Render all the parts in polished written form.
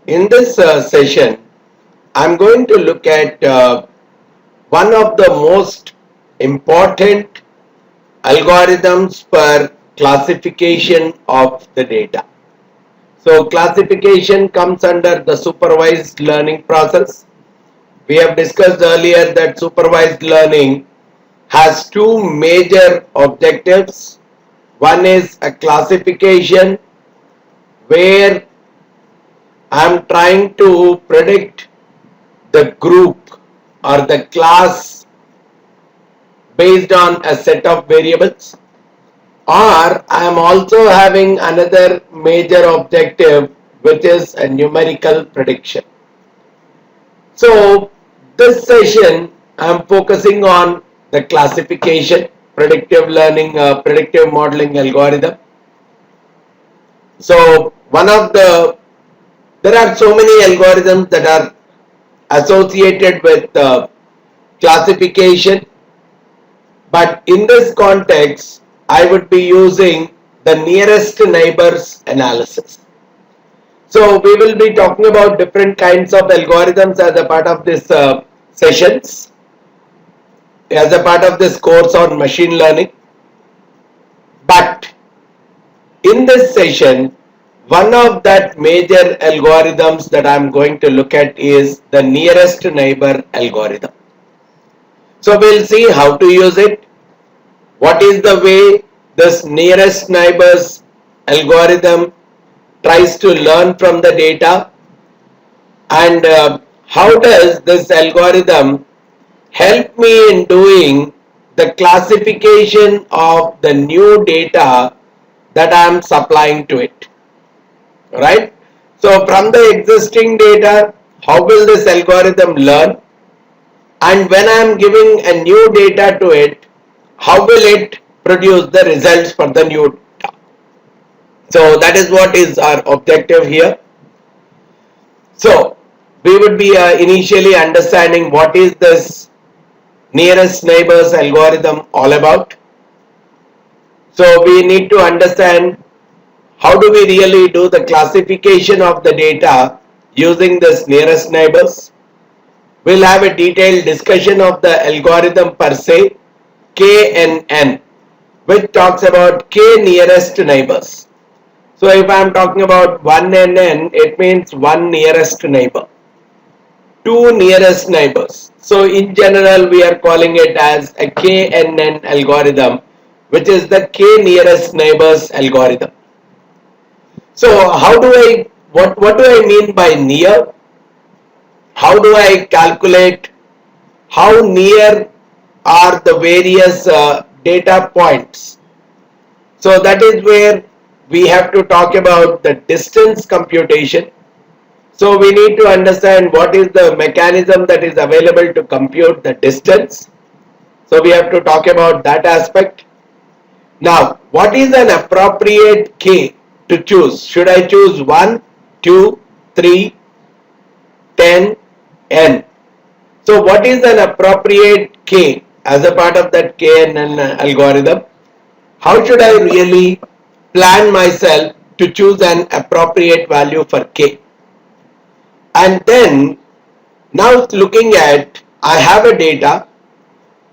In this session, I'm going to look at one of the most important algorithms for classification of the data. So classification comes under the supervised learning process. We have discussed earlier that supervised learning has two major objectives. One is a classification where I am trying to predict the group or the class based on a set of variables, or I am also having another major objective which is a numerical prediction. So this session I am focusing on the classification predictive learning predictive modeling algorithm. So one of there are so many algorithms that are associated with classification, but in this context I would be using the nearest neighbors analysis. So we will be talking about different kinds of algorithms as a part of this sessions, as a part of this course on machine learning. But in this session, one of that major algorithms that I'm going to look at is the nearest neighbor algorithm. So we'll see how to use it. What is the way this nearest neighbors algorithm tries to learn from the data, and how does this algorithm help me in doing the classification of the new data that I am supplying to it, right? So from the existing data, how will this algorithm learn? And when I am giving a new data to it, how will it produce the results for the new data? So that is what is our objective here. So we would be initially understanding what is this nearest neighbors algorithm all about. So we need to understand how do we really do the classification of the data using this nearest neighbors. We'll have a detailed discussion of the algorithm per se, KNN, which talks about k nearest neighbors. So if I am talking about 1NN, it means one nearest neighbor, two nearest neighbors. So in general, we are calling it as a KNN algorithm, which is the k nearest neighbors algorithm. So how do what do I mean by near? How do I calculate how near are the various data points? So that is where we have to talk about the distance computation. So we need to understand what is the mechanism that is available to compute the distance. So we have to talk about that aspect. Now, what is an appropriate k to choose? Should I choose 1, 2, 3, 10, n? So what is an appropriate k as a part of that KNN algorithm? How should I really plan myself to choose an appropriate value for k? And then now looking at, I have a data,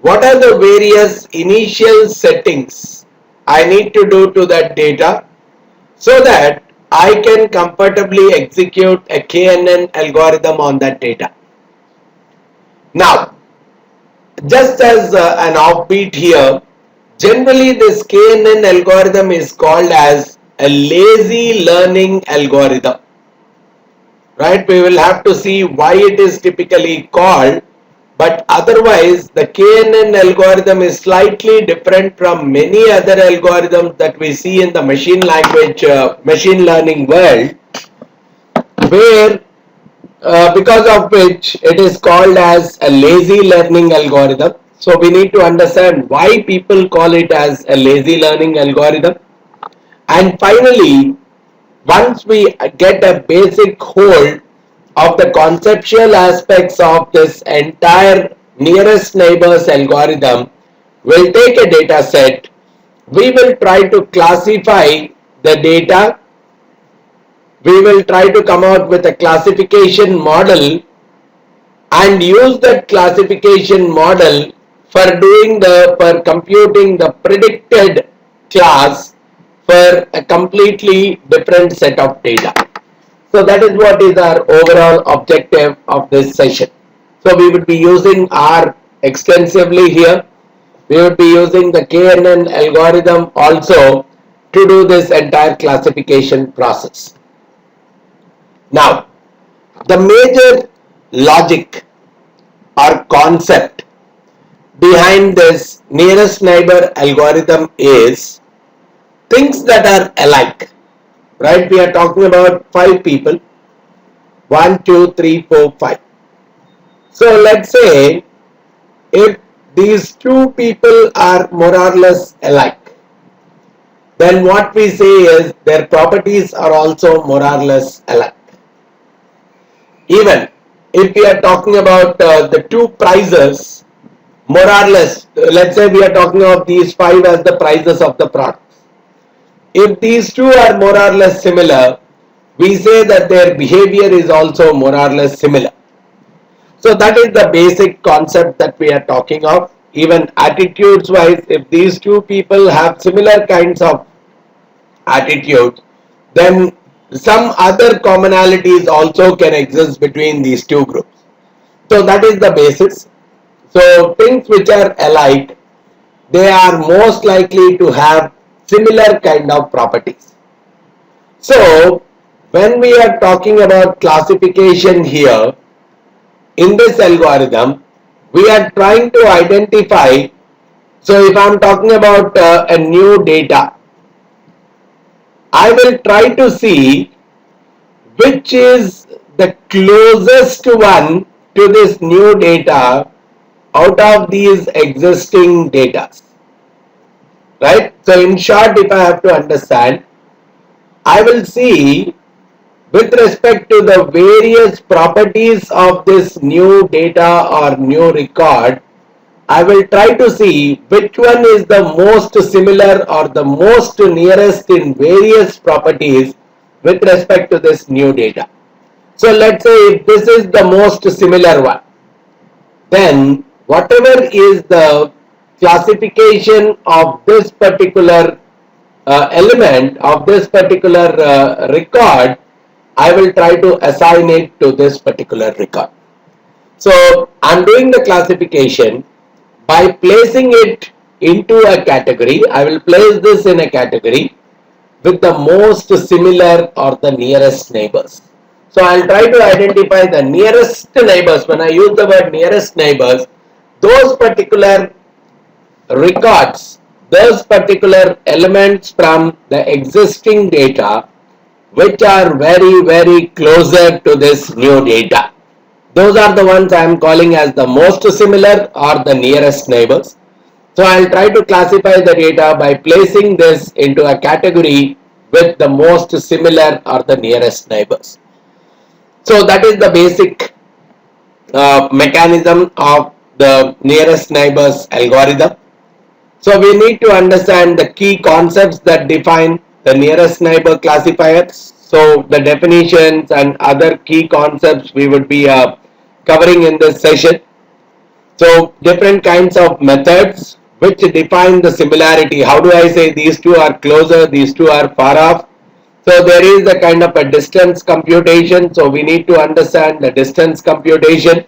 what are the various initial settings I need to do to that data so that I can comfortably execute a KNN algorithm on that data. Now, just as an offbeat here, generally this KNN algorithm is called as a lazy learning algorithm. Right? We will have to see why it is typically called, but otherwise the KNN algorithm is slightly different from many other algorithms that we see in the machine learning world, where because of which it is called as a lazy learning algorithm. So we need to understand why people call it as a lazy learning algorithm. And finally, once we get a basic hold of the conceptual aspects of this entire nearest neighbors algorithm, we'll take a data set, we will try to classify the data we will try to come out with a classification model and use that classification model for computing the predicted class for a completely different set of data. So that is what is our overall objective of this session. So we would be using R extensively here. We would be using the KNN algorithm also to do this entire classification process. Now, the major logic or concept behind this nearest neighbor algorithm is things that are alike, right? We are talking about 5 people, 1, 2, 3, 4, 5. So let's say if these 2 people are more or less alike, then what we say is their properties are also more or less alike. Even if we are talking about the 2 prices, more or less, let's say we are talking of these 5 as the prices of the products. If these 2 are more or less similar, we say that their behavior is also more or less similar. So that is the basic concept that we are talking of. Even attitudes wise, if these 2 people have similar kinds of attitudes, then some other commonalities also can exist between these 2 groups. So that is the basis. So things which are alike, they are most likely to have similar kind of properties. So when we are talking about classification here, in this algorithm, we are trying to identify, so if I am talking about a new data, I will try to see which is the closest one to this new data out of these existing data, right? So in short, if I have to understand, I will see with respect to the various properties of this new data or new record, I will try to see which one is the most similar or the most nearest in various properties with respect to this new data. So let's say if this is the most similar one, then whatever is the classification of this particular element of this particular record, I will try to assign it to this particular record. So I'm doing the classification by placing it into a category. I will place this in a category with the most similar or the nearest neighbors. So I'll try to identify the nearest neighbors. When I use the word nearest neighbors, those particular records, those particular elements from the existing data which are very closer to this new data. Those are the ones I am calling as the most similar or the nearest neighbors. So I'll try to classify the data by placing this into a category with the most similar or the nearest neighbors. So that is the basic mechanism of the nearest neighbors algorithm. So we need to understand the key concepts that define the nearest neighbor classifiers. So the definitions and other key concepts we would be covering in this session. So different kinds of methods which define the similarity. How do I say these 2 are closer, these 2 are far off? So there is a kind of a distance computation. So we need to understand the distance computation.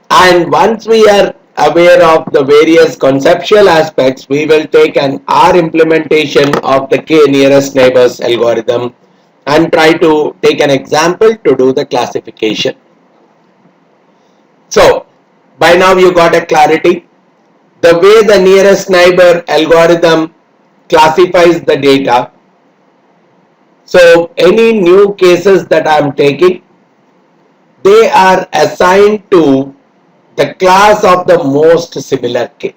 And once we are aware of the various conceptual aspects, we will take an R implementation of the K nearest neighbors algorithm and try to take an example to do the classification. So by now you got a clarity. The way the nearest neighbor algorithm classifies the data. So any new cases that I am taking, they are assigned to the class of the most similar case,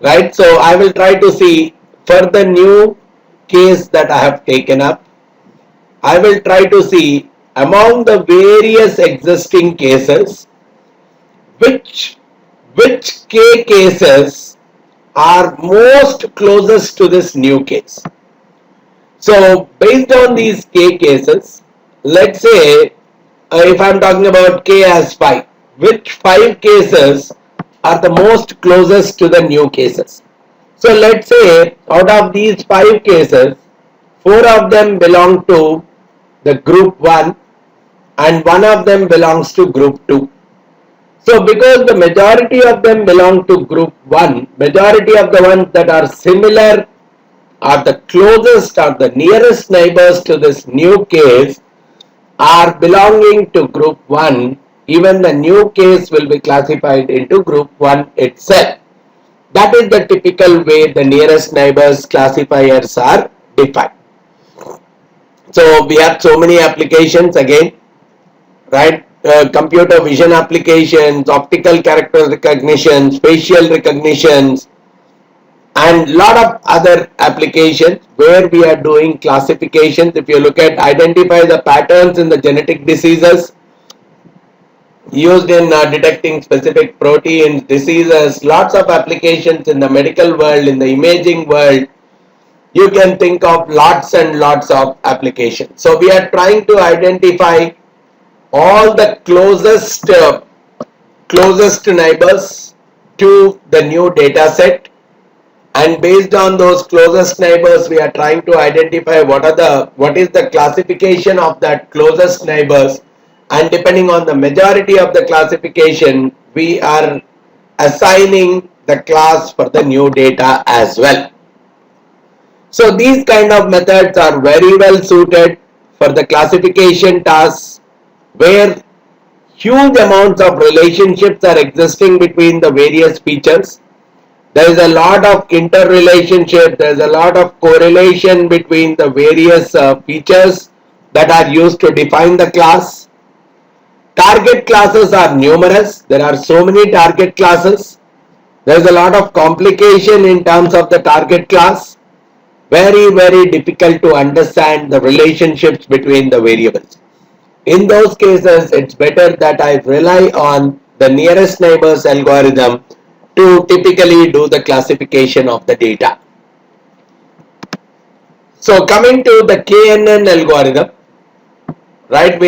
right? So I will try to see for the new case that I have taken up, I will try to see among the various existing cases which k cases are most closest to this new case. So based on these k cases, let's say if I'm talking about k as 5, which 5 cases are the most closest to the new cases? So let's say out of these 5 cases, 4 of them belong to the group 1 and 1 of them belongs to group 2. So because the majority of them belong to group 1, majority of the ones that are similar are the closest or the nearest neighbors to this new case are belonging to group 1, even the new case will be classified into group 1 itself. That is the typical way the nearest neighbors classifiers are defined. So we have so many applications again, right? Computer vision applications, optical character recognition, facial recognitions, and lot of other applications where we are doing classifications. If you look at identify the patterns in the genetic diseases used in detecting specific proteins, diseases, lots of applications in the medical world, in the imaging world, you can think of lots and lots of applications. So we are trying to identify all the closest neighbors to the new data set, and based on those closest neighbors we are trying to identify what is the classification of that closest neighbors, and depending on the majority of the classification we are assigning the class for the new data as well. So these kind of methods are very well suited for the classification tasks where huge amounts of relationships are existing between the various features. There is a lot of interrelationship, there is a lot of correlation between the various features that are used to define the class. Target classes are numerous, there are so many target classes. There is a lot of complication in terms of the target class. Very difficult to understand the relationships between the variables. In those cases, it's better that I rely on the nearest neighbors algorithm to typically do the classification of the data. So coming to the KNN algorithm, right?